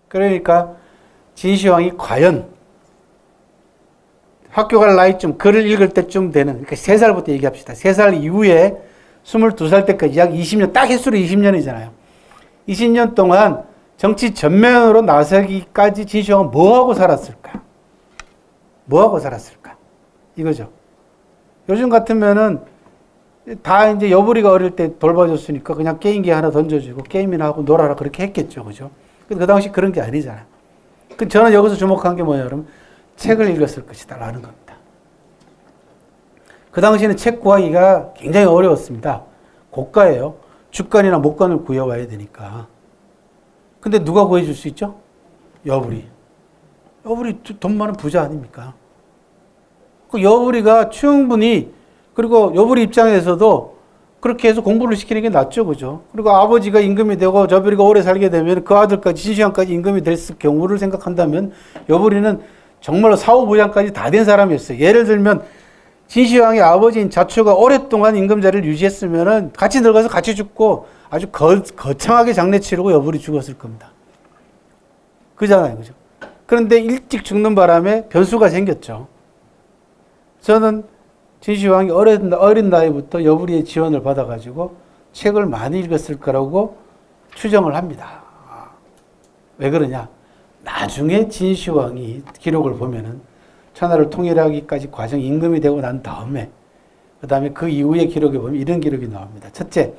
그러니까 진시황이 과연 학교 갈 나이쯤, 글을 읽을 때쯤 되는, 그러니까 3살부터 얘기합시다. 3살 이후에 22살 때까지 약 20년, 딱 횟수로 20년이잖아요. 20년 동안 정치 전면으로 나서기까지 진시황은 뭐하고 살았을까? 뭐하고 살았을까? 이거죠. 요즘 같으면은 다 이제 여부리가 어릴 때 돌봐줬으니까 그냥 게임기 하나 던져주고 게임이나 하고 놀아라 그렇게 했겠죠. 그죠? 근데 그 당시 그런 게 아니잖아요. 저는 여기서 주목한 게 뭐냐, 그러면 책을 읽었을 것이다 라는 겁니다. 그 당시에는 책 구하기가 굉장히 어려웠습니다. 고가예요. 주간이나 목간을 구해와야 되니까. 근데 누가 구해줄 수 있죠? 여부리. 여부리 돈 많은 부자 아닙니까? 그 여부리가 충분히, 그리고 여부리 입장에서도 그렇게 해서 공부를 시키는 게 낫죠. 그죠? 그리고 아버지가 임금이 되고 여부리가 오래 살게 되면 그 아들까지, 진시황까지 임금이 됐을 경우를 생각한다면 여부리는 정말로 사후부장까지 다 된 사람이었어요. 예를 들면 진시황의 아버지인 자초가 오랫동안 임금 자리를 유지했으면 같이 늙어서 같이 죽고 아주 거창하게 장례 치르고 여부리 죽었을 겁니다. 그잖아요. 그죠? 그런데 일찍 죽는 바람에 변수가 생겼죠. 저는 진시황이 어린 나이부터 여부리의 지원을 받아가지고 책을 많이 읽었을 거라고 추정을 합니다. 왜 그러냐? 나중에 진시황이 기록을 보면은 천하를 통일하기까지 과정 임금이 되고 난 다음에, 그 다음에 그 이후의 기록에 보면 이런 기록이 나옵니다. 첫째,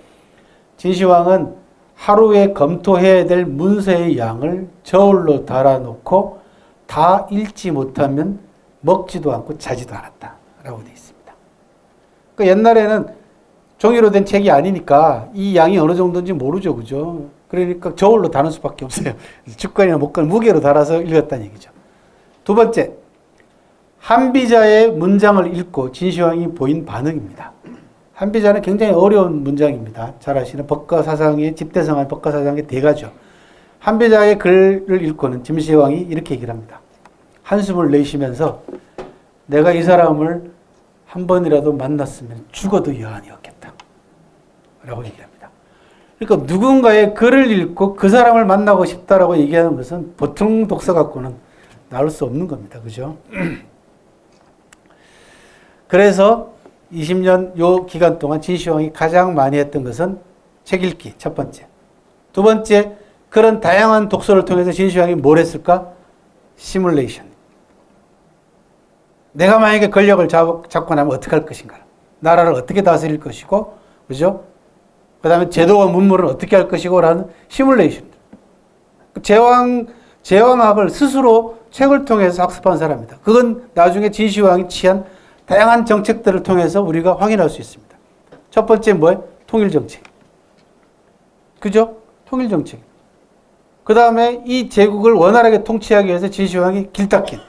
진시황은 하루에 검토해야 될 문서의 양을 저울로 달아놓고 다 읽지 못하면 먹지도 않고 자지도 않았다라고 되어 있습니다. 그러니까 옛날에는 종이로 된 책이 아니니까 이 양이 어느 정도인지 모르죠. 그죠? 그러니까 저울로 다는 수밖에 없어요. 주간이나 목간 무게로 달아서 읽었다는 얘기죠. 두 번째, 한비자의 문장을 읽고 진시황이 보인 반응입니다. 한비자는 굉장히 어려운 문장입니다. 잘 아시는 법가사상의, 집대성한 법가사상의 대가죠. 한비자의 글을 읽고는 진시황이 이렇게 얘기를 합니다. 한숨을 내쉬면서 내가 이 사람을 한 번이라도 만났으면 죽어도 여한이었겠다 라고 얘기합니다. 그러니까 누군가의 글을 읽고 그 사람을 만나고 싶다라고 얘기하는 것은 보통 독서 갖고는 나올 수 없는 겁니다. 그죠? 그래서 20년 요 기간 동안 진시황이 가장 많이 했던 것은 책 읽기, 첫 번째. 두 번째, 그런 다양한 독서를 통해서 진시황이 뭘 했을까? 시뮬레이션. 내가 만약에 권력을 잡고 나면 어떻게 할 것인가? 나라를 어떻게 다스릴 것이고, 그죠? 그 다음에 제도와 문물을 어떻게 할 것이고, 라는 시뮬레이션. 제왕학을 스스로 책을 통해서 학습한 사람입니다. 그건 나중에 진시황이 취한 다양한 정책들을 통해서 우리가 확인할 수 있습니다. 첫 번째 뭐예요? 통일정책. 그죠? 통일정책. 그 다음에 이 제국을 원활하게 통치하기 위해서 진시황이 길닦인.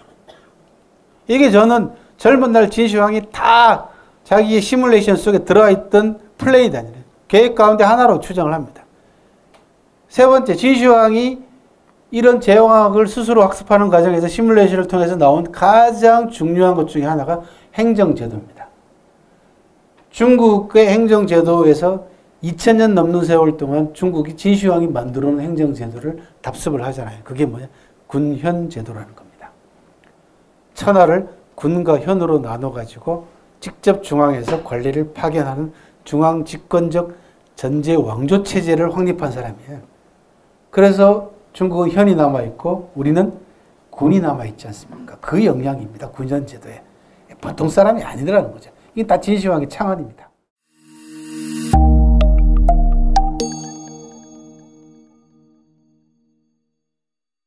이게 저는 젊은 날 진시황이 다 자기의 시뮬레이션 속에 들어와 있던 플레이다 아니에요. 계획 가운데 하나로 추정을 합니다. 세 번째, 진시황이 이런 제왕학을 스스로 학습하는 과정에서 시뮬레이션을 통해서 나온 가장 중요한 것 중에 하나가 행정제도입니다. 중국의 행정제도에서 2000년 넘는 세월 동안 중국이 진시황이 만들어 놓은 행정제도를 답습을 하잖아요. 그게 뭐냐? 군현제도라는 겁니다. 천하를 군과 현으로 나눠가지고 직접 중앙에서 관리를 파견하는 중앙 집권적 전제 왕조 체제를 확립한 사람이에요. 그래서 중국은 현이 남아있고 우리는 군이 남아있지 않습니까? 그 영향입니다. 군현제도에. 보통 사람이 아니더라는 거죠. 이게 다 진시황의 창안입니다.